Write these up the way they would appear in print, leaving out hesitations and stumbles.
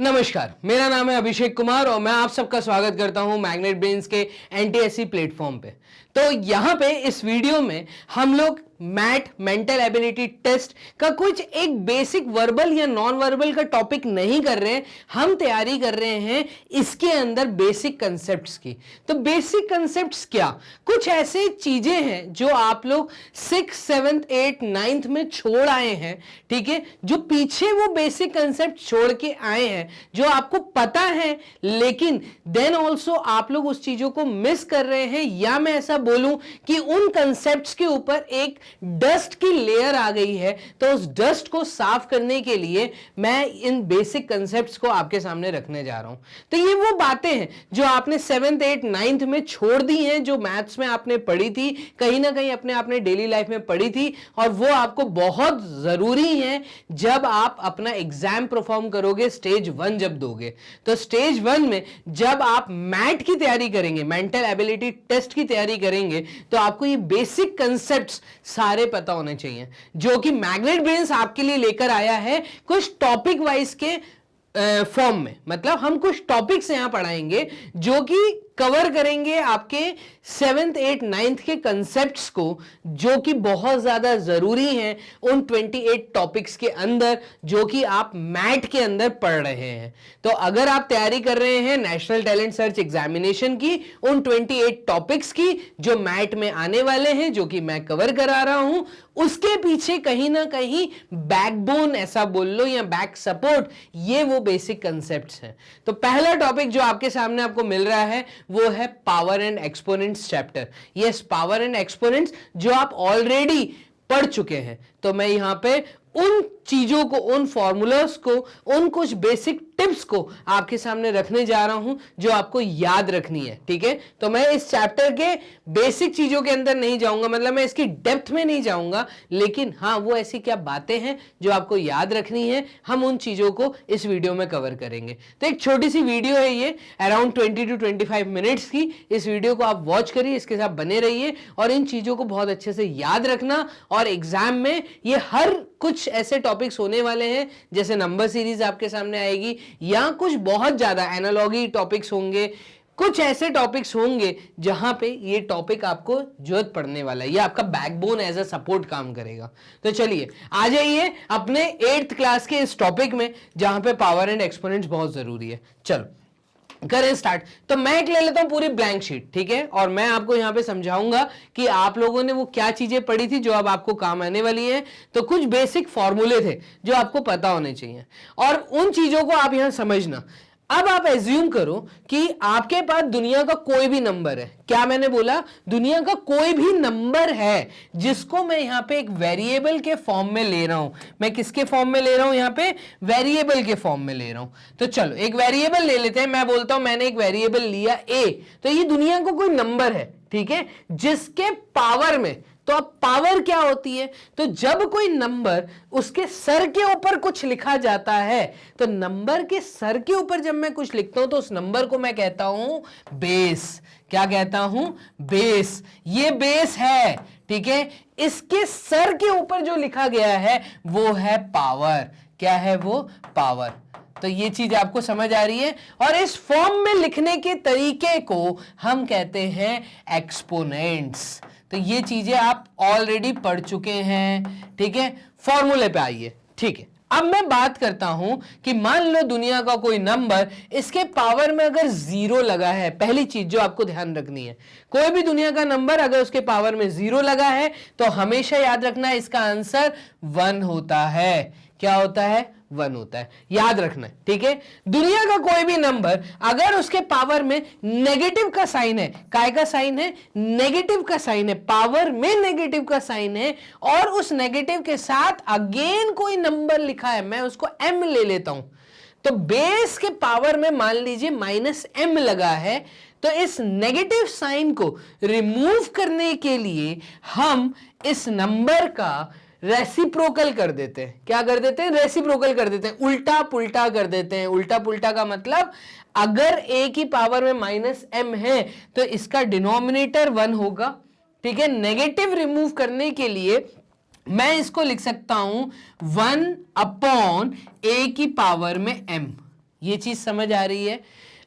नमस्कार, मेरा नाम है अभिषेक कुमार और मैं आप सबका स्वागत करता हूं मैग्नेट ब्रेन्स के एनटीएससी प्लेटफॉर्म पे। तो यहां पे इस वीडियो में हम लोग मैट मेंटल एबिलिटी टेस्ट का कुछ एक बेसिक वर्बल या नॉन वर्बल का टॉपिक नहीं कर रहे हैं, हम तैयारी कर रहे हैं इसके अंदर बेसिक कंसेप्ट्स की। तो बेसिक कंसेप्ट्स क्या, कुछ ऐसे चीजें हैं जो आप लोग 6, 7, 8, 9th में छोड़ आए हैं, ठीक है, जो पीछे वो बेसिक कंसेप्ट छोड़ के आए हैं जो आपको पता है, लेकिन देन ऑल्सो आप लोग उस चीजों को मिस कर रहे हैं, या मैं ऐसा बोलूं कि उन कंसेप्ट्स के ऊपर एक डस्ट की लेयर आ गई है। तो उस डस्ट को साफ करने के लिए मैं इन बेसिक कंसेप्ट्स को आपके सामने रखने जा रहा हूं। तो ये वो बातें हैं जो आपने 7th, 8th, 9th में छोड़ दी हैं, जो मैथ्स में आपने पढ़ी थी, कहीं ना कहीं अपने डेली लाइफ में पढ़ी थी, और वो आपको बहुत जरूरी है जब आप अपना एग्जाम परफॉर्म करोगे, स्टेज 1 जब दोगे। तो स्टेज 1 में जब आप मैट की तैयारी करेंगे, मेंटल एबिलिटी टेस्ट की तैयारी करेंगे, तो आपको ये बेसिक कंसेप्ट्स सारे पता होने चाहिए, जो कि मैग्नेट ब्रेन्स आपके लिए लेकर आया है कुछ टॉपिक वाइज के फॉर्म में। मतलब हम कुछ टॉपिक्स यहां पढ़ाएंगे जो कि कवर करेंगे आपके 7th, 8th, 9th के कंसेप्ट्स को, जो कि बहुत ज्यादा जरूरी हैं उन 28 टॉपिक्स के अंदर जो कि आप मैट के अंदर पढ़ रहे हैं। तो अगर आप तैयारी कर रहे हैं नेशनल टैलेंट सर्च एग्जामिनेशन की, उन 28 टॉपिक्स की जो मैट में आने वाले हैं, जो कि मैं कवर करा रहा हूं, उसके पीछे कहीं ना कहीं बैकबोन ऐसा बोल लो या बैक सपोर्ट, ये वो बेसिक कंसेप्ट्स हैं। तो पहला टॉपिक जो आपके सामने आपको मिल रहा है वो है power and exponents chapter. Yes, power and exponents जो आप ऑलरेडी पढ़ चुके हैं। तो मैं यहां पे उन चीजों को, उन फॉर्मूलास को, उन कुछ बेसिक टिप्स को आपके सामने रखने जा रहा हूं जो आपको याद रखनी है, ठीक है। तो मैं इस चैप्टर के बेसिक चीजों के अंदर नहीं जाऊंगा, मतलब मैं इसकी डेप्थ में नहीं जाऊंगा, लेकिन हाँ, वो ऐसी क्या बातें हैं जो आपको याद रखनी है, हम उन चीजों को इस वीडियो में कवर करेंगे। तो एक छोटी सी वीडियो है ये, अराउंड 20 to 25 मिनट्स की। इस वीडियो को आप वॉच करिए, इसके साथ बने रहिए और इन चीजों को बहुत अच्छे से याद रखना। और एग्जाम में ये हर कुछ ऐसे टॉपिक्स होने वाले हैं, जैसे नंबर सीरीज आपके सामने आएगी, या कुछ बहुत ज्यादा एनालॉजी टॉपिक्स होंगे, कुछ ऐसे टॉपिक्स होंगे जहां पे ये टॉपिक आपको जरूरत पड़ने वाला है, ये आपका बैकबोन एज अ सपोर्ट काम करेगा। तो चलिए आ जाइए अपने 8th क्लास के इस टॉपिक में, जहां पे पावर एंड एक्सपोनेंट्स बहुत जरूरी है। चलो करें स्टार्ट। तो मैं एक ले लेता हूं पूरी ब्लैंक शीट, ठीक है, और मैं आपको यहां पे समझाऊंगा कि आप लोगों ने वो क्या चीजें पढ़ी थी जो अब आपको काम आने वाली है। तो कुछ बेसिक फॉर्मूले थे जो आपको पता होने चाहिए, और उन चीजों को आप यहां समझना। अब आप एज्यूम करो कि आपके पास दुनिया का कोई भी नंबर है। क्या मैंने बोला? दुनिया का कोई भी नंबर है जिसको मैं यहां पे एक वेरिएबल के फॉर्म में ले रहा हूं। मैं किसके फॉर्म में ले रहा हूं? यहां पे वेरिएबल के फॉर्म में ले रहा हूं। तो चलो एक वेरिएबल ले लेते हैं। मैं बोलता हूं मैंने एक वेरिएबल लिया a, तो ये दुनिया का कोई नंबर है, ठीक है, जिसके पावर में, तो अब पावर क्या होती है? तो जब कोई नंबर उसके सर के ऊपर कुछ लिखा जाता है, तो नंबर के सर के ऊपर जब मैं कुछ लिखता हूं तो उस नंबर को मैं कहता हूं बेस। क्या कहता हूं? बेस। ये बेस है, ठीक है। इसके सर के ऊपर जो लिखा गया है वो है पावर। क्या है वो? पावर। तो ये चीज आपको समझ आ रही है, और इस फॉर्म में लिखने के तरीके को हम कहते हैं एक्सपोनेंट्स। तो ये चीजें आप ऑलरेडी पढ़ चुके हैं, ठीक है। फॉर्मूले पे आइए, ठीक है। अब मैं बात करता हूं कि मान लो दुनिया का कोई नंबर, इसके पावर में अगर 0 लगा है, पहली चीज जो आपको ध्यान रखनी है, कोई भी दुनिया का नंबर अगर उसके पावर में 0 लगा है तो हमेशा याद रखना है इसका आंसर 1 होता है। क्या होता है? 1 होता है, याद रखना है, ठीक है। दुनिया का कोई भी नंबर अगर उसके पावर में नेगेटिव का साइन है, काय का साइन है? नेगेटिव का साइन है, पावर में नेगेटिव का साइन है, और उस नेगेटिव के साथ अगेन कोई नंबर लिखा है, मैं उसको m ले लेता हूं, तो बेस के पावर में मान लीजिए -m लगा है, तो इस नेगेटिव साइन को रिमूव करने के लिए हम इस नंबर का रेसिप्रोकल कर देते हैं। क्या कर देते हैं? रेसिप्रोकल कर देते हैं, उल्टा पुल्टा कर देते हैं। उल्टा पुल्टा का मतलब, अगर a की पावर में -m है तो इसका डिनोमिनेटर 1 होगा, ठीक है। नेगेटिव रिमूव करने के लिए मैं इसको लिख सकता हूं 1 अपॉन a की पावर में m। ये चीज समझ आ रही है?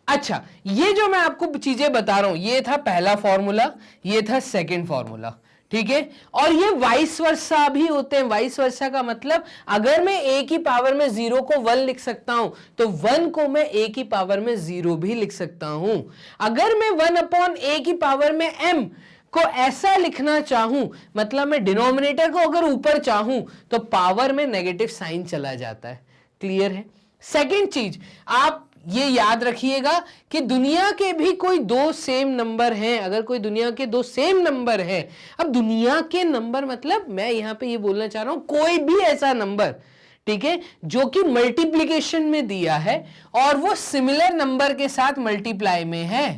अच्छा, ये जो मैं आपको चीजें बता रहा हूं, ये था पहला फॉर्मूला, ये था सेकंड फॉर्मूला, ठीक है। और ये वाइस वर्सा भी होते हैं। वाइस वर्सा का मतलब अगर मैं a की पावर में 0 को 1 लिख सकता हूं तो 1 को मैं a की पावर में 0 भी लिख सकता हूं। अगर मैं 1/a की पावर में m को ऐसा लिखना चाहूं, मतलब मैं डिनोमिनेटर को अगर ऊपर चाहूं तो पावर में नेगेटिव साइन चला जाता है। क्लियर है? सेकंड चीज आप ये याद रखिएगा कि दुनिया के भी कोई दो सेम नंबर हैं। अगर कोई दुनिया के दो सेम नंबर है, अब दुनिया के नंबर मतलब मैं यहां पे ये बोलना चाह रहा हूं कोई भी ऐसा नंबर, ठीक है, जो कि मल्टीप्लिकेशन में दिया है और वो सिमिलर नंबर के साथ मल्टीप्लाई में है,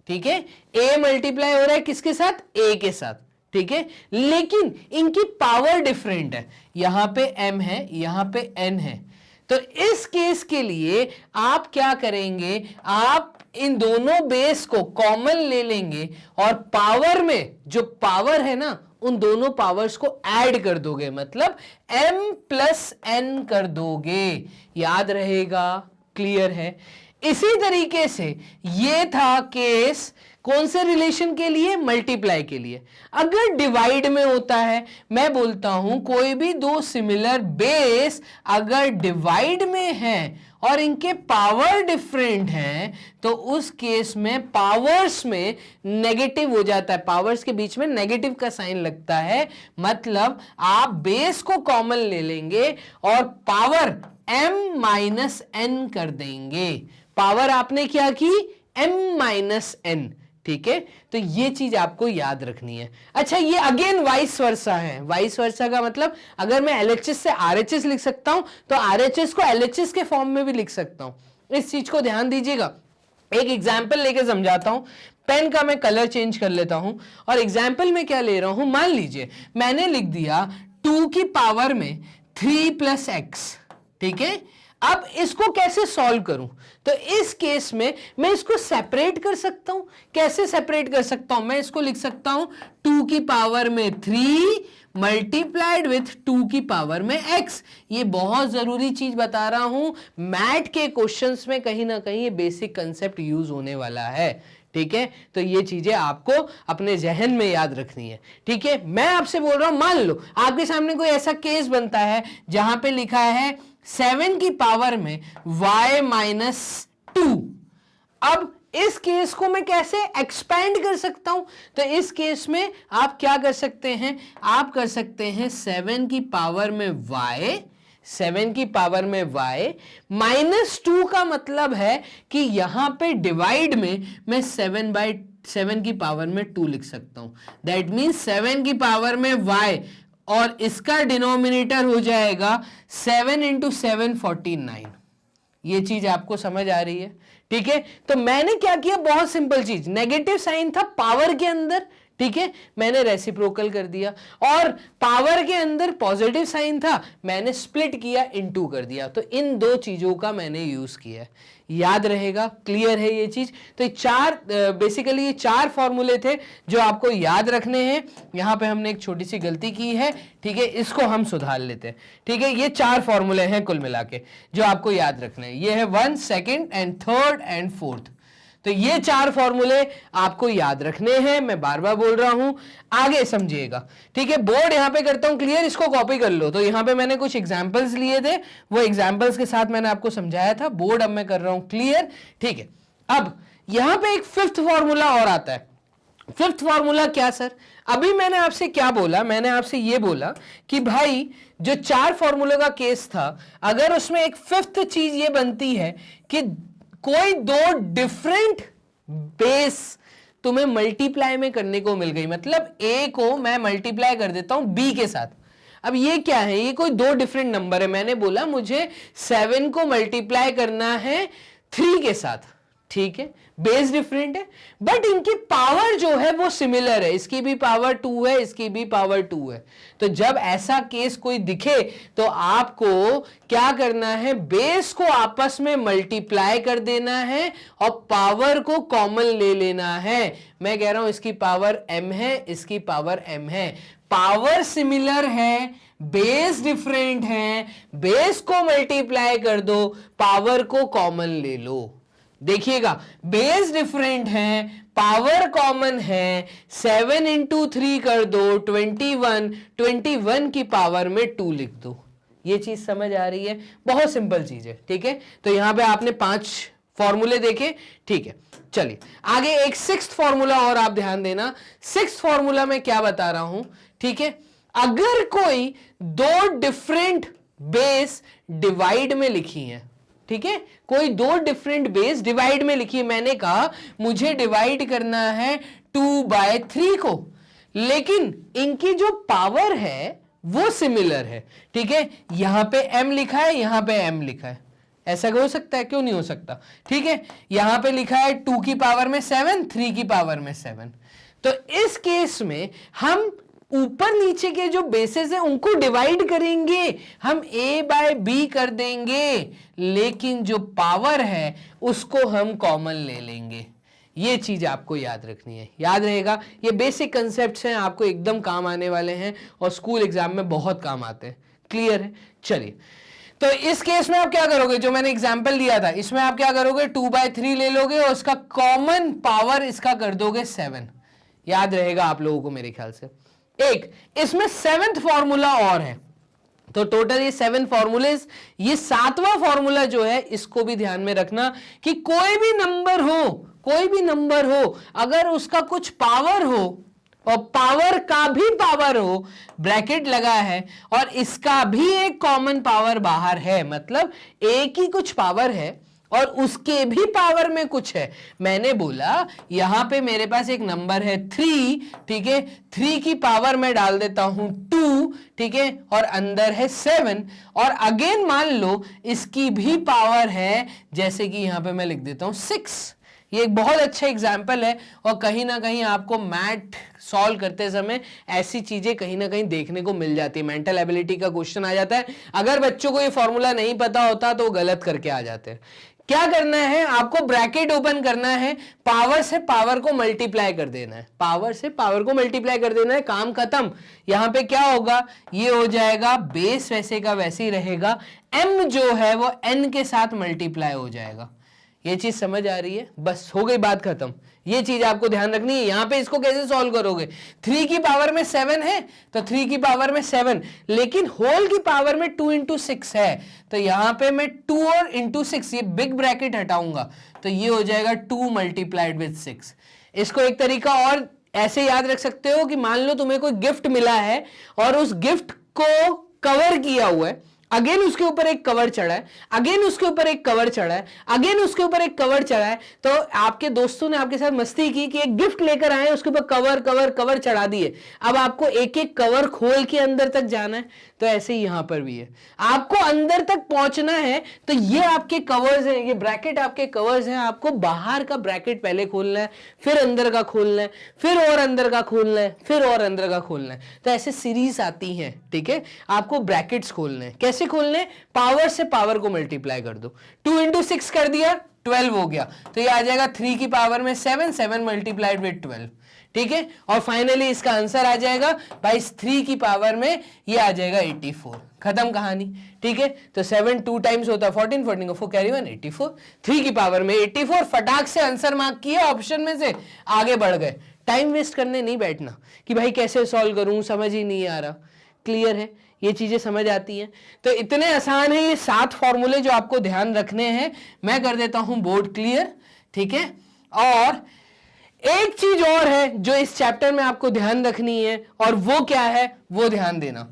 ठीक है। a मल्टीप्लाई हो रहा है किसके साथ? a के साथ, ठीक है, लेकिन इनकी पावर डिफरेंट है। यहां पे m है, यहां पे n है। तो इस केस के लिए आप क्या करेंगे, आप इन दोनों बेस को कॉमन ले लेंगे और पावर में जो पावर है ना, उन दोनों पावर्स को ऐड कर दोगे, मतलब m प्लस n कर दोगे। याद रहेगा? क्लियर है? इसी तरीके से ये था केस कौन से रिलेशन के लिए? मल्टीप्लाई के लिए। अगर डिवाइड में होता है, मैं बोलता हूं कोई भी दो सिमिलर बेस अगर डिवाइड में है और इनके पावर डिफरेंट हैं तो उस केस में पावर्स में नेगेटिव हो जाता है, पावर्स के बीच में नेगेटिव का साइन लगता है। मतलब आप बेस को कॉमन ले लेंगे और पावर m माइनस n कर देंगे। पावर आपने क्या की? m माइनस n, ठीक है। तो ये चीज आपको याद रखनी है। अच्छा, ये अगेन वाइस वर्सा है। वाइस वर्सा का मतलब अगर मैं LHS से RHS लिख सकता हूं तो RHS को LHS के फॉर्म में भी लिख सकता हूं। इस चीज को ध्यान दीजिएगा। एक एग्जाम्पल लेके समझाता हूं। पेन का मैं कलर चेंज कर लेता हूं और एग्जाम्पल में क्या ले रहा हूं, मान लीजिए मैंने लिख दिया 2 की पावर में 3 प्लस एक्स, ठीक है। अब इसको कैसे सॉल्व करूं? तो इस केस में मैं इसको सेपरेट कर सकता हूं। कैसे सेपरेट कर सकता हूं? मैं इसको लिख सकता हूं 2 की पावर में 3 मल्टीप्लाइड विथ 2 की पावर में x। ये बहुत जरूरी चीज बता रहा हूं, मैथ के क्वेश्चंस में कहीं ना कहीं ये बेसिक कंसेप्ट यूज होने वाला है, ठीक है। तो ये चीजें आपको अपने जहन में याद रखनी है, ठीक है। मैं आपसे बोल रहा हूं, मान लो आपके सामने कोई ऐसा केस बनता है जहां पे लिखा है 7 की पावर में y माइनस 2। अब इस केस को मैं कैसे एक्सपैंड कर सकता हूं? तो इस केस में आप क्या कर सकते हैं, आप कर सकते हैं 7 की पावर में y, 7 की पावर में y माइनस 2 का मतलब है कि यहां पे डिवाइड में मैं 7 की पावर में 2 लिख सकता हूं। दैट मीन्स 7 की पावर में y और इसका डिनोमिनेटर हो जाएगा 7 इंटू 7 49। ये चीज आपको समझ आ रही है, ठीक है। तो मैंने क्या किया, बहुत सिंपल चीज, नेगेटिव साइन था पावर के अंदर, ठीक है, मैंने रेसिप्रोकल कर दिया, और पावर के अंदर पॉजिटिव साइन था, मैंने स्प्लिट किया, इनटू कर दिया। तो इन दो चीजों का मैंने यूज किया। याद रहेगा? क्लियर है ये चीज? तो बेसिकली ये चार फॉर्मूले थे जो आपको याद रखने हैं। यहां पे हमने एक छोटी सी गलती की है, ठीक है, इसको हम सुधार लेते हैं, ठीक है। ये चार फॉर्मूले हैं कुल मिला के जो आपको याद रखने हैं। ये है 1, 2 एंड 3 एंड 4। तो ये चार फॉर्मूले आपको याद रखने हैं, मैं बार बार बोल रहा हूं, आगे समझिएगा, ठीक है। बोर्ड यहां पे करता हूं क्लियर, इसको कॉपी कर लो। तो यहां पे मैंने कुछ एग्जांपल्स लिए थे, वो एग्जांपल्स के साथ मैंने आपको समझाया था। बोर्ड अब मैं कर रहा हूं क्लियर, ठीक है। अब यहां पे एक फिफ्थ फॉर्मूला और आता है। फिफ्थ फॉर्मूला क्या सर? अभी मैंने आपसे क्या बोला, मैंने आपसे ये बोला कि भाई जो चार फॉर्मूले का केस था, अगर उसमें एक फिफ्थ चीज ये बनती है कि कोई दो डिफरेंट बेस तुम्हें मल्टीप्लाई में करने को मिल गई, मतलब a को मैं मल्टीप्लाई कर देता हूं b के साथ। अब ये क्या है, ये कोई दो डिफरेंट नंबर है। मैंने बोला मुझे 7 को मल्टीप्लाई करना है 3 के साथ, ठीक है, बेस डिफरेंट है बट इनकी पावर जो है वो सिमिलर है। इसकी भी पावर 2 है, इसकी भी पावर 2 है। तो जब ऐसा केस कोई दिखे तो आपको क्या करना है, बेस को आपस में मल्टीप्लाई कर देना है और पावर को कॉमन ले लेना है। मैं कह रहा हूं इसकी पावर m है, इसकी पावर m है, पावर सिमिलर है, बेस डिफरेंट हैं, बेस को मल्टीप्लाई कर दो, पावर को कॉमन ले लो। देखिएगा, बेस डिफरेंट हैं, पावर कॉमन है, 7 इंटू 3 कर दो 21, 21 की पावर में 2 लिख दो। ये चीज समझ आ रही है? बहुत सिंपल चीज है, ठीक है। तो यहां पे आपने 5 फॉर्मूले देखे, ठीक है। चलिए आगे एक 6th फॉर्मूला और आप ध्यान देना। 6th फॉर्मूला में क्या बता रहा हूं, ठीक है। अगर कोई 2 डिफरेंट बेस डिवाइड में लिखी है, ठीक है, कोई 2 डिफरेंट बेस डिवाइड में लिखी है, मैंने कहा मुझे डिवाइड करना है 2/3 को, लेकिन इनकी जो पावर है वो सिमिलर है, ठीक है। यहां पे m लिखा है, यहां पे m लिखा है, ऐसा हो सकता है? क्यों नहीं हो सकता, ठीक है। यहां पे लिखा है 2 की पावर में 7, 3 की पावर में 7। तो इस केस में हम ऊपर नीचे के जो बेसेस हैं उनको डिवाइड करेंगे, हम a/b कर देंगे, लेकिन जो पावर है उसको हम कॉमन ले लेंगे। ये चीज आपको याद रखनी है, याद रहेगा। ये बेसिक कंसेप्ट्स हैं, आपको एकदम काम आने वाले हैं और स्कूल एग्जाम में बहुत काम आते हैं। क्लियर है? चलिए, तो इस केस में आप क्या करोगे, जो मैंने एग्जांपल दिया था इसमें आप क्या करोगे, 2/3 ले लोगे और उसका कॉमन पावर इसका कर दोगे 7। याद रहेगा आप लोगों को मेरे ख्याल से। एक इसमें 7th फॉर्मूला और है, तो टोटल ये 7 फॉर्मूलेज। ये 7वां फॉर्मूला जो है इसको भी ध्यान में रखना कि कोई भी नंबर हो, अगर उसका कुछ पावर हो और पावर का भी पावर हो, ब्रैकेट लगा है, और इसका भी एक कॉमन पावर बाहर है, मतलब एक ही कुछ पावर है और उसके भी पावर में कुछ है। मैंने बोला यहां पे मेरे पास एक नंबर है 3, ठीक है, 3 की पावर में डाल देता हूं 2, ठीक है, और अंदर है 7, और अगेन मान लो इसकी भी पावर है, जैसे कि यहां पे मैं लिख देता हूं 6। ये एक बहुत अच्छा एग्जाम्पल है और कहीं ना कहीं आपको मैथ सॉल्व करते समय ऐसी चीजें कहीं ना कहीं देखने को मिल जाती है। मेंटल एबिलिटी का क्वेश्चन आ जाता है, अगर बच्चों को ये फॉर्मूला नहीं पता होता तो वो गलत करके आ जाते हैं। क्या करना है, आपको ब्रैकेट ओपन करना है, पावर से पावर को मल्टीप्लाई कर देना है, पावर से पावर को मल्टीप्लाई कर देना है, काम खत्म। यहां पे क्या होगा, ये हो जाएगा बेस वैसे का वैसे ही रहेगा, m जो है वो n के साथ मल्टीप्लाई हो जाएगा। ये चीज समझ आ रही है? बस हो गई बात खत्म। ये चीज आपको ध्यान रखनी है। यहां पे इसको कैसे सॉल्व करोगे, 3 की पावर में 7 है तो 3 की पावर में 7, लेकिन होल की पावर में 2 इंटू 6 है, तो यहां पे मैं 2 और इंटू 6, ये बिग ब्रैकेट हटाऊंगा तो ये हो जाएगा 2 मल्टीप्लाइड विद 6। इसको एक तरीका और ऐसे याद रख सकते हो कि मान लो तुम्हें कोई गिफ्ट मिला है और उस गिफ्ट को कवर किया हुआ है, अगेन उसके ऊपर एक कवर चढ़ा है, अगेन उसके ऊपर एक कवर चढ़ा है, अगेन उसके ऊपर एक कवर चढ़ा है, तो आपके दोस्तों ने आपके साथ मस्ती की कि एक गिफ्ट लेकर आए, उसके ऊपर कवर कवर कवर चढ़ा दिए। अब आपको एक एक कवर खोल के अंदर तक जाना है, तो ऐसे ही यहां पर भी है, आपको अंदर तक पहुंचना है, तो ये आपके कवर्स हैं, ये ब्रैकेट आपके कवर्स हैं, आपको बाहर का ब्रैकेट पहले खोलना है, फिर अंदर का खोलना है, फिर और अंदर का खोलना है, फिर और अंदर का खोलना है। तो ऐसे सीरीज आती है, ठीक है। आपको ब्रैकेट्स खोलने हैं, कैसे खोलने, पावर से पावर को मल्टीप्लाई कर दो, 2 इंटू 6 कर दिया 12 हो गया, तो ये आ जाएगा 3 की पावर में 7, 7 मल्टीप्लाइड विद 12, ठीक है। और फाइनली इसका आंसर आ जाएगा भाई 3 की पावर में ये आ जाएगा 84। खत्म कहानी, ठीक है। तो 7 2 टाइम्स होता है 14, 14 को 4 कैरी 1, 84, 3 की पावर में 84। फटाक से आंसर मार्क किया, ऑप्शन में से आगे बढ़ गए। टाइम वेस्ट करने नहीं बैठना कि भाई कैसे सॉल्व करूं, समझ ही नहीं आ रहा। क्लियर है, ये चीजें समझ आती हैं। तो इतने आसान है ये 7 फॉर्मूले जो आपको ध्यान रखने हैं। मैं कर देता हूं बोर्ड क्लियर, ठीक है। और एक चीज और है जो इस चैप्टर में आपको ध्यान रखनी है, और वो क्या है, वो ध्यान देना।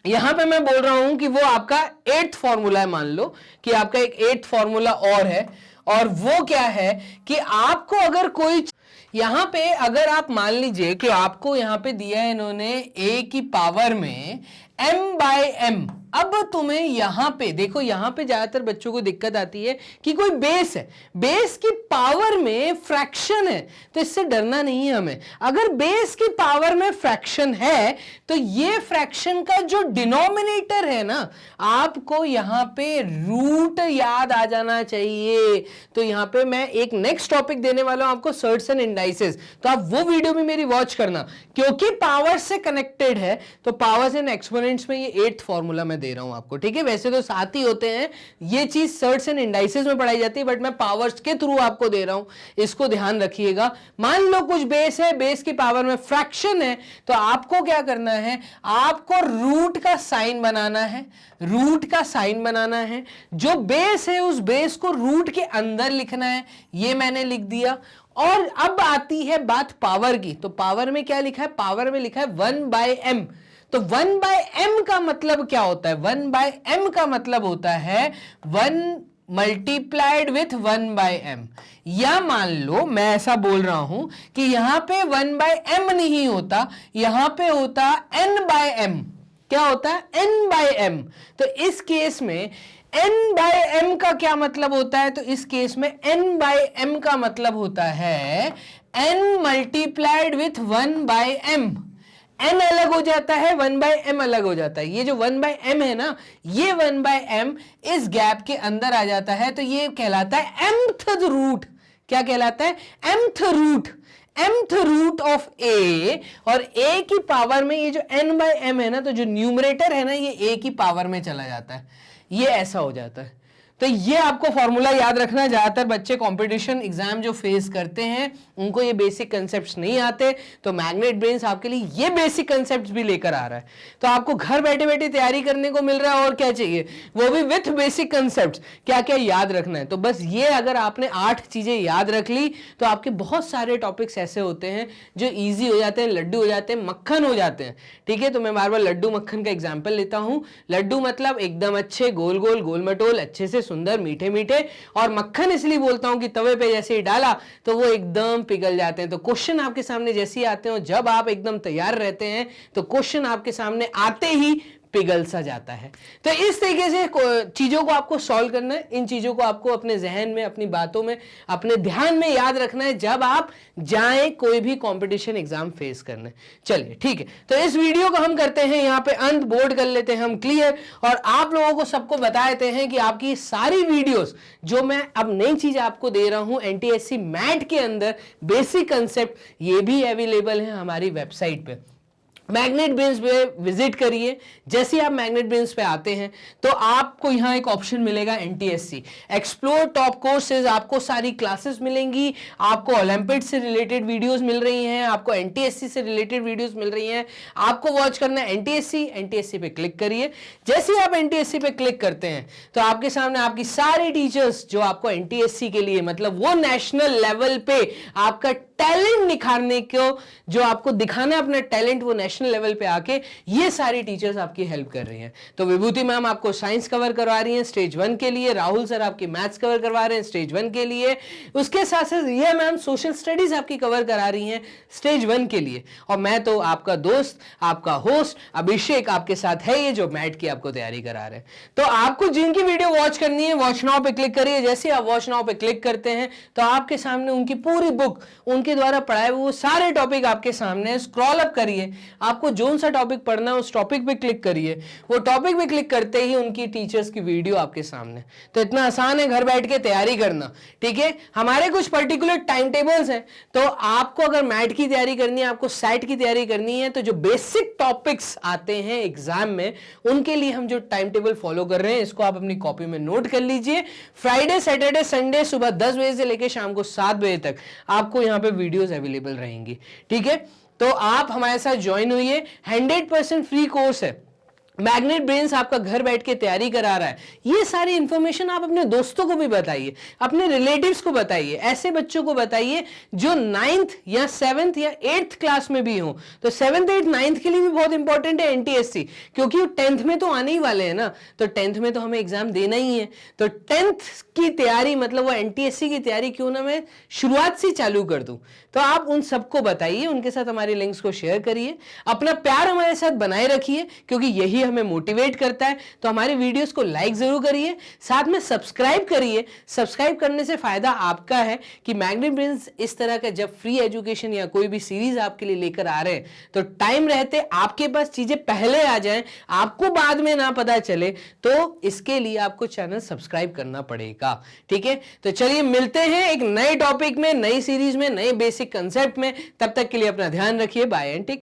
यहां पे मैं बोल रहा हूं कि वो आपका 8th फॉर्मूला है, मान लो कि आपका एक 8th फॉर्मूला और है, और वो क्या है कि आपको अगर कोई यहां पे अगर आप मान लीजिए कि आपको यहां पे दिया है इन्होंने a की पावर में m/m अब तुम्हें यहां पे देखो, यहां पे ज्यादातर बच्चों को दिक्कत आती है कि कोई बेस है, बेस की पावर में फ्रैक्शन है, तो इससे डरना नहीं है हमें। अगर बेस की पावर में फ्रैक्शन है तो ये फ्रैक्शन का जो डिनोमिनेटर है ना, आपको यहां पे रूट याद आ जाना चाहिए। तो यहां पे मैं एक नेक्स्ट टॉपिक देने वाला हूं आपको, सर्ट्स एंड इंडाइसेस, तो आप वो वीडियो भी मेरी वॉच करना, क्योंकि पावर से कनेक्टेड है। तो पावर्स एंड एक्सपोनेंट्स में ये 8th फॉर्मूला मैं दे रहा हूं आपको, ठीक है। वैसे तो साथ ही होते हैं, ये चीज सर्ट्स एंड इंडाइसेस में पढ़ाई जाती है, बट मैं पावर्स के थ्रू आपको दे रहा हूं, इसको ध्यान रखिएगा। मान लो कुछ बेस है, बेस की पावर में फ्रैक्शन है, तो आपको क्या करना है, आपको रूट का साइन बनाना है, रूट का साइन बनाना है। जो बेस है उस बेस को रूट के अंदर लिखना है, ये मैंने लिख दिया। और अब आती है बात पावर की, तो पावर में क्या लिखा है, पावर में लिखा है 1/m। तो 1/m का मतलब क्या होता है, 1/m का मतलब होता है 1 मल्टीप्लाइड विथ 1/m। या मान लो मैं ऐसा बोल रहा हूं कि यहां पे 1/m नहीं होता, यहां पे होता n/m। क्या होता है, n/m। तो इस केस में n/m का क्या मतलब होता है, तो इस केस में n/m का मतलब होता है n multiplied with 1/m। n अलग हो जाता है, 1/m अलग हो जाता है। ये जो 1/m है ना, ये 1/m इस गैप के अंदर आ जाता है, तो ये कहलाता है mth रूट। क्या कहलाता है, mth root, mth root of a। और a की पावर में ये जो n/m है ना, तो जो न्यूमरेटर है ना, ये a की पावर में चला जाता है, ये ऐसा हो जाता है। तो ये आपको फॉर्मूला याद रखना। ज्यादातर बच्चे कंपटीशन एग्जाम जो फेस करते हैं उनको ये बेसिक कंसेप्ट्स नहीं आते, तो मैग्नेट ब्रेन्स आपके लिए ये बेसिक कंसेप्ट्स भी लेकर आ रहा है। तो आपको घर बैठे बैठे तैयारी करने को मिल रहा है, और क्या चाहिए, वो भी विथ बेसिक कंसेप्ट्स। क्या क्या याद रखना है, तो बस ये अगर आपने 8 चीजें याद रख ली तो आपके बहुत सारे टॉपिक्स ऐसे होते हैं जो ईजी हो जाते हैं, लड्डू हो जाते हैं, मक्खन हो जाते हैं, ठीक है। तो मैं बार बार लड्डू मक्खन का एग्जाम्पल लेता हूं। लड्डू मतलब एकदम अच्छे, गोल गोल, गोल मटोल, अच्छे से सुंदर, मीठे मीठे। और मक्खन इसलिए बोलता हूं कि तवे पे जैसे ही डाला तो वो एकदम पिघल जाते हैं। तो क्वेश्चन आपके सामने जैसे ही आते हो, जब आप एकदम तैयार रहते हैं तो क्वेश्चन आपके सामने आते ही पिघल सा जाता है। तो इस तरीके से चीजों को आपको सॉल्व करना है, इन चीजों को आपको अपने जहन में, अपनी बातों में, अपने ध्यान में याद रखना है जब आप जाएं कोई भी कंपटीशन एग्जाम फेस करने। चलिए ठीक है, तो इस वीडियो को हम करते हैं यहाँ पे अंत, बोर्ड कर लेते हैं हम क्लियर। और आप लोगों को सबको बता देते हैं कि आपकी सारी वीडियोस जो मैं अब नई चीज आपको दे रहा हूं एनटीएससी मैट के अंदर, बेसिक कंसेप्ट, ये भी अवेलेबल है हमारी वेबसाइट पे। मैग्नेट ब्रेन्स पे विजिट करिए। जैसे ही आप मैग्नेट ब्रेन्स पे आते हैं तो आपको यहाँ एक ऑप्शन मिलेगा एनटीएससी एक्सप्लोर टॉप कोर्सेज। आपको सारी क्लासेस मिलेंगी, आपको ओलंपिड से रिलेटेड वीडियोस मिल रही हैं, आपको एनटीएससी से रिलेटेड वीडियोस मिल रही हैं। आपको वॉच करना है एनटीएससी, एनटीएससी पे क्लिक करिए। जैसे ही आप एनटीएससी पे क्लिक करते हैं तो आपके सामने आपकी सारी टीचर्स जो आपको एनटीएससी के लिए, मतलब वो नेशनल लेवल पे आपका टैलेंट निखारने को, जो आपको दिखाना है अपना टैलेंट, वो नेशनल लेवल पे आके ये सारी टीचर्स आपकी हेल्प कर रही हैं। तो विभूति मैम आपको साइंस कवर करवा रही हैं स्टेज 1 के लिए, राहुल सर आपकी मैथ्स कवर करवा रहे हैं स्टेज 1 के लिए, उसके साथ साथ ये मैम सोशल स्टडीज आपकी कवर करा रही हैं स्टेज 1 के लिए। और मैं तो आपका दोस्त, आपका होस्ट अभिषेक आपके साथ है, ये जो मैट की आपको तैयारी करा रहे हैं। तो आपको जिनकी वीडियो वॉच करनी है, वॉच नाउ पे क्लिक करिए। जैसे आप वॉच नाउ पे क्लिक करते हैं तो आपके सामने उनकी पूरी बुक, उनके द्वारा पढ़ाए वो सारे टॉपिक आपके सामने। स्क्रॉल अप करिए, आपको जो सा टॉपिक पढ़ना है उस टॉपिक पे क्लिक करिए। वो टॉपिक पे क्लिक करते ही उनकी टीचर्स की वीडियो आपके सामने। तो इतना आसान है घर बैठ के तैयारी करना, ठीक है। हमारे कुछ पर्टिकुलर टाइम टेबल्स हैं, तो आपको अगर मैट की तैयारी करनी है, आपको सेट की तैयारी करनी है, तो जो बेसिक टॉपिक्स आते हैं एग्जाम में उनके लिए हम जो टाइम टेबल फॉलो कर रहे हैं, इसको आप अपनी कॉपी में नोट कर लीजिए। फ्राइडे, सैटरडे, संडे सुबह 10 बजे से लेकर शाम को 7 बजे तक आपको यहाँ पे वीडियोस अवेलेबल रहेंगी, ठीक है। तो आप हमारे साथ ज्वाइन हुई, 100% फ्री कोर्स है। मैग्नेट ब्रेन्स आपका घर बैठ के तैयारी करा रहा है। ये सारी इंफॉर्मेशन आप अपने दोस्तों को भी बताइए, अपने रिलेटिव्स को बताइए, ऐसे बच्चों को बताइए जो 9th या 7th या 8th क्लास में भी हो। तो 7th 8th 9th के लिए भी बहुत इंपॉर्टेंट है एनटीएससी, क्योंकि 10th में तो आने ही वाले हैं ना, तो 10th में तो हमें एग्जाम देना ही है। तो 10th की तैयारी, मतलब वो एनटीएससी की तैयारी क्यों ना मैं शुरुआत से चालू कर दूं। तो आप उन सबको बताइए, उनके साथ हमारे लिंक्स को शेयर करिए, अपना प्यार हमारे साथ बनाए रखिए, क्योंकि यही हमें मोटिवेट करता है। तो हमारे वीडियोस को लाइक जरूर करिए, साथ में सब्सक्राइब करिए। सब्सक्राइब करने से फायदा आपका है कि मैग्नेट ब्रेन्स इस तरह का जब फ्री एजुकेशन या कोई भी सीरीज आपके लिए लेकर आ रहे हैं तो टाइम रहते आपके पास चीजें पहले आ जाएं, आपको बाद में ना पता चले, तो इसके लिए आपको चैनल सब्सक्राइब करना पड़ेगा। ठीक है, तो चलिए मिलते हैं एक नए टॉपिक में, नई सीरीज में, नए बेसिक कंसेप्ट में। तब तक के लिए अपना ध्यान रखिए। Bye and take.